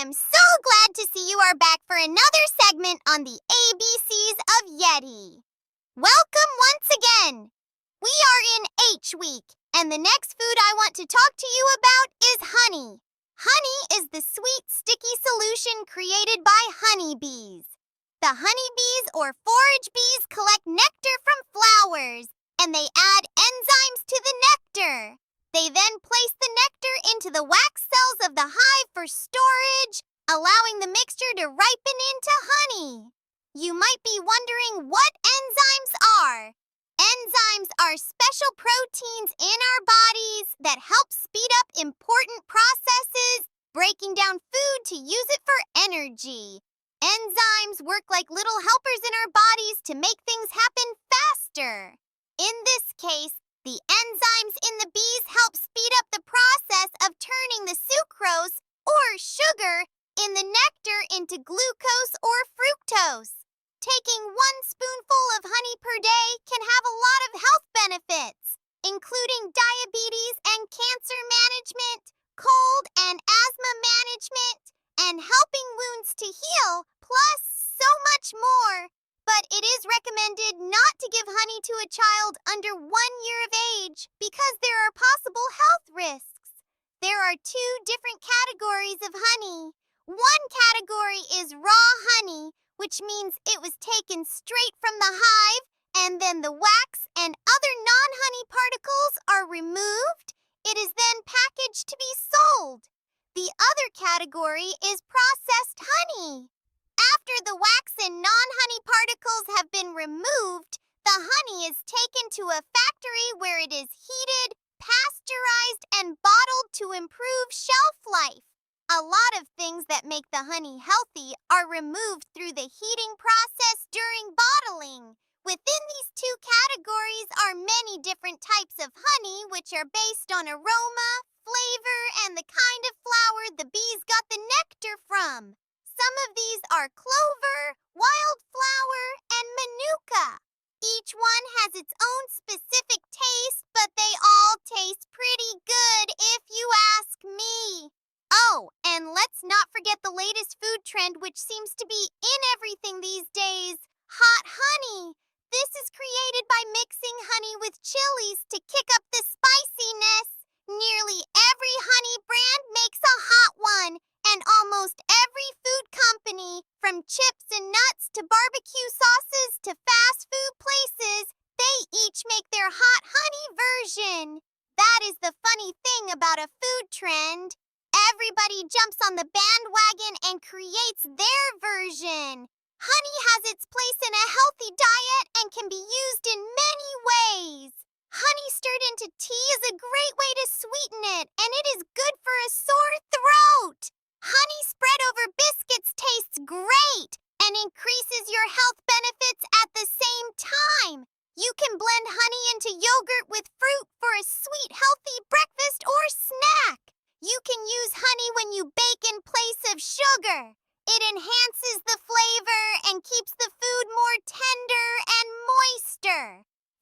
am so glad to see you are back for another segment on the ABCs of Yeti. Welcome once again. We are in H week, and the next food I want to talk to you about is honey. Honey is the sweet, sticky solution created by honeybees. The honeybees or forage bees collect nectar from flowers, and they add enzymes to the nectar. They then place the nectar into the wax cells of the hive for storage, allowing the mixture to ripen into honey. You might be wondering what enzymes are. Enzymes are special proteins in our bodies that help speed up important processes, breaking down food to use it for energy. Enzymes work like little helpers in our bodies to make things happen faster. In this case, the enzymes in the bees help speed up the process of turning the sucrose, or sugar, in the nectar into glucose or fructose. Taking 1 spoonful of honey per day can have a lot of health benefits, including diabetes and cancer management, cold and asthma management, and helping wounds to heal, plus so much more. But it is recommended not to give honey to a child under 1 year of age because there are possible health risks. There are 2 different categories of honey. One category is raw honey, which means it was taken straight from the hive, and then the wax and other non-honey particles are removed. It is then packaged to be sold. The other category is processed honey. After the wax and non-honey particles have been removed, the honey is taken to a factory where it is heated, pasteurized, and bottled to improve shelf life. A lot of things that make the honey healthy are removed through the heating process during bottling. Within these 2 categories are many different types of honey which are based on aroma, flavor, and the kind of flower the bees got the nectar from. Some of these are clover, wildflower, and manuka. Each one has its own specific taste, but they all taste pretty good if you ask me. Oh, and let's not forget the latest food trend which seems to be in everything these days, hot honey. This is created by mixing honey with chilies to kick up the spiciness. Nearly every honey brand makes a hot one, and almost every food company, from chips and nuts to barbecue sauces to fast food places, they each make their hot honey version. That is the funny thing about a food trend. Everybody jumps on the bandwagon and creates their version. Honey has its place in a healthy diet and can be used in many ways. Honey stirred into tea is a great way to sweeten it, and it is good for a sore throat. Honey spread over biscuits tastes great and increases your health benefits at the same time. You can blend honey into yogurt with fruit for a sweet, healthy breakfast or snack. You can use honey when you bake in place of sugar. It enhances the flavor and keeps the food more tender and moister.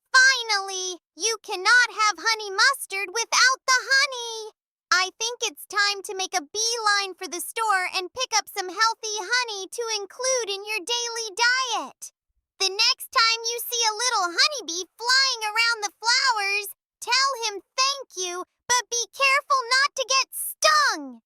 Finally, you cannot have honey mustard without the honey. I think it's time to make a beeline for the store and pick up some healthy honey to include in your daily diet. The next time you see a little honeybee flying around the flowers, tell him thank you, but be careful not to get stung.